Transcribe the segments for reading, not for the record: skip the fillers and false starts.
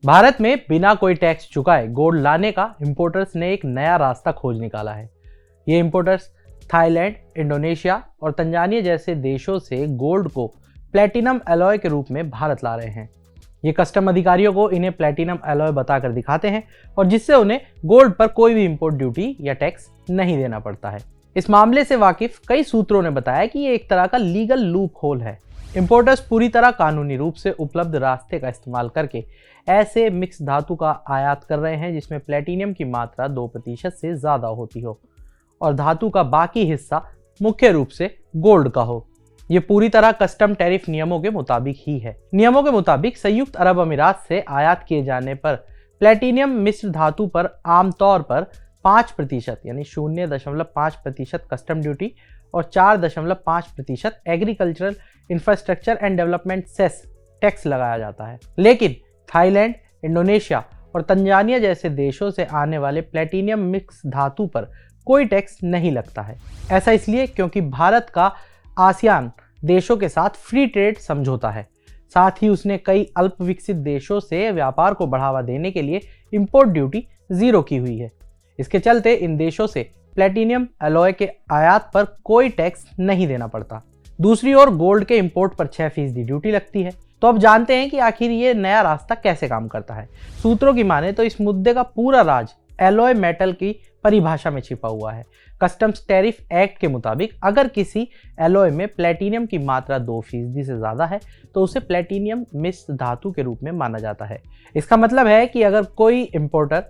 भारत में बिना कोई टैक्स चुकाए गोल्ड लाने का इंपोर्टर्स ने एक नया रास्ता खोज निकाला है। ये इंपोर्टर्स थाईलैंड, इंडोनेशिया और तंजानिया जैसे देशों से गोल्ड को प्लेटिनम एलॉय के रूप में भारत ला रहे हैं। ये कस्टम अधिकारियों को इन्हें प्लेटिनम एलॉय बताकर दिखाते हैं और जिससे उन्हें गोल्ड पर कोई भी इंपोर्ट ड्यूटी या टैक्स नहीं देना पड़ता है। इस मामले से वाकिफ कई सूत्रों ने बताया कि ये एक तरह का लीगल लूप होल है। इंपोर्टर्स पूरी तरह कानूनी रूप से उपलब्ध रास्ते का इस्तेमाल करके ऐसे मिक्स धातु का आयात कर रहे हैं जिसमें प्लेटिनियम की मात्रा 2% से ज़्यादा होती हो और धातु का बाकी हिस्सा मुख्य रूप से गोल्ड का हो। ये पूरी तरह कस्टम टैरिफ नियमों के मुताबिक ही है। नियमों के मुताबिक संयुक्त अरब अमीरात से आयात किए जाने पर प्लेटिनियम मिश्र धातु पर आमतौर पर 5% यानी 0.5% कस्टम ड्यूटी और 4.5% agricultural infrastructure and development cess tax लगाया जाता है। लेकिन थाईलैंड, इंडोनेशिया और तंजानिया जैसे देशों से आने वाले प्लेटिनियम मिक्स धातु पर कोई टैक्स नहीं लगता है। ऐसा इसलिए क्योंकि भारत का आसियान देशों के साथ फ्री ट्रेड समझौता है। साथ ही उसने कई अल्प विकसित देशों से व्यापार को बढ़ावा देने के लिए इंपोर्ट ड्यूटी 0 की हुई है। इसके चलते इन देशों से प्लेटिनियम एलॉय के आयात पर कोई टैक्स नहीं देना पड़ता। दूसरी ओर गोल्ड के इंपोर्ट पर 6% ड्यूटी लगती है। तो अब जानते हैं कि आखिर ये नया रास्ता कैसे काम करता है। सूत्रों की माने तो इस मुद्दे का पूरा राज एलॉय मेटल की परिभाषा में छिपा हुआ है। कस्टम्स टैरिफ एक्ट के मुताबिक अगर किसी एलॉय में प्लेटिनियम की मात्रा 2% से ज़्यादा है तो उसे प्लेटिनियम मिश्र धातु के रूप में माना जाता है। इसका मतलब है कि अगर कोई इंपोर्टर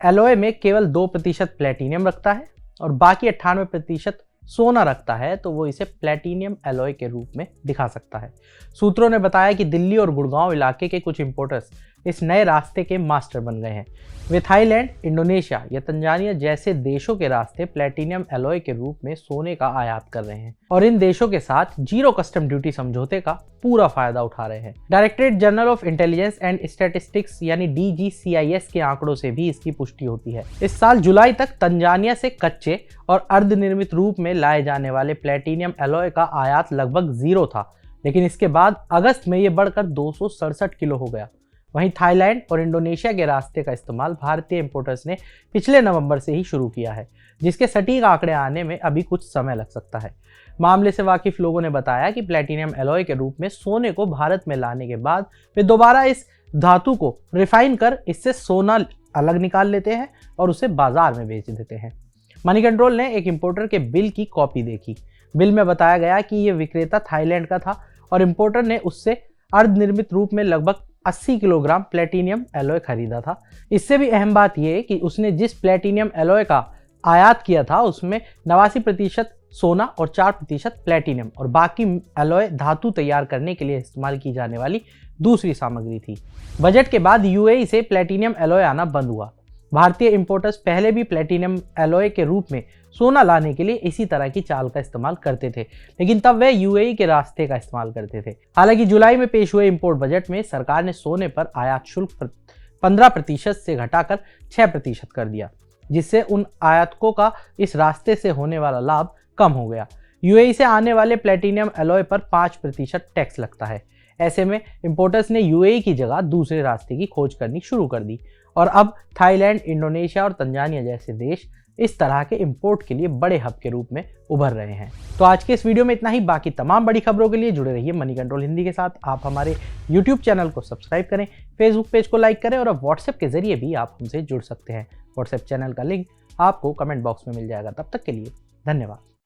एलॉय में केवल 2% प्लेटिनियम रखता है और बाकी 98% सोना रखता है तो वो इसे प्लेटिनियम एलॉय के रूप में दिखा सकता है। सूत्रों ने बताया कि दिल्ली और गुड़गांव इलाके के कुछ इंपोर्टर्स इस नए रास्ते के मास्टर बन गए हैं। वे थाईलैंड, इंडोनेशिया या तंजानिया जैसे देशों के रास्ते प्लेटिनियम एलॉय के रूप में सोने का आयात कर रहे हैं और इन देशों के साथ 0 कस्टम ड्यूटी समझौते का पूरा फायदा उठा रहे हैं। Directorate general of intelligence and statistics यानी DGCIS के आंकड़ों से भी इसकी पुष्टि होती है। इस साल जुलाई तक तंजानिया से कच्चे और अर्धनिर्मित रूप में लाए जाने वाले प्लेटिनियम एलॉय का आयात लगभग 0 था, लेकिन इसके बाद अगस्त में ये बढ़कर 267 किलो हो गया। वहीं थाईलैंड और इंडोनेशिया के रास्ते का इस्तेमाल भारतीय इंपोर्टर्स ने पिछले नवंबर से ही शुरू किया है, जिसके सटीक आंकड़े आने में अभी कुछ समय लग सकता है। मामले से वाकिफ लोगों ने बताया कि प्लेटिनियम एलॉय के रूप में सोने को भारत में लाने के बाद वे दोबारा इस धातु को रिफाइन कर इससे सोना अलग निकाल लेते हैं और उसे बाजार में बेच देते हैं। मनी कंट्रोल ने एक इंपोर्टर के बिल की कॉपी देखी। बिल में बताया गया कि यह विक्रेता थाईलैंड का था और इंपोर्टर ने उससे अर्धनिर्मित रूप में लगभग 80 किलोग्राम प्लेटिनियम एलॉय खरीदा था। इससे भी अहम बात यह कि उसने जिस प्लेटिनियम एलॉय का आयात किया था उसमें 89% सोना और 4% प्लेटिनियम और बाकी एलॉय धातु तैयार करने के लिए इस्तेमाल की जाने वाली दूसरी सामग्री थी। बजट के बाद UAE से प्लेटिनियम एलॉय आना बंद हुआ। भारतीय इंपोर्टर्स पहले भी प्लेटिनियम एलॉय के रूप में सोना लाने के लिए इसी तरह की चाल का इस्तेमाल करते थे, लेकिन तब वे UAE के रास्ते का इस्तेमाल करते थे। हालांकि जुलाई में पेश हुए इंपोर्ट बजट में सरकार ने सोने पर आयात शुल्क 15% से घटाकर 6% कर दिया, जिससे उन आयातकों का इस रास्ते से होने वाला लाभ कम हो गया। UAE से आने वाले प्लेटिनियम एलॉय पर 5% टैक्स लगता है। ऐसे में इंपोर्टर्स ने UAE की जगह दूसरे रास्ते की खोज करनी शुरू कर दी और अब थाईलैंड, इंडोनेशिया और तंजानिया जैसे देश इस तरह के इंपोर्ट के लिए बड़े हब के रूप में उभर रहे हैं। तो आज के इस वीडियो में इतना ही। बाकी तमाम बड़ी खबरों के लिए जुड़े रहिए मनी कंट्रोल हिंदी के साथ। आप हमारे YouTube चैनल को सब्सक्राइब करें, Facebook पेज को लाइक करें और अब WhatsApp के जरिए भी आप हमसे जुड़ सकते हैं। WhatsApp चैनल का लिंक आपको कमेंट बॉक्स में मिल जाएगा। तब तक के लिए धन्यवाद।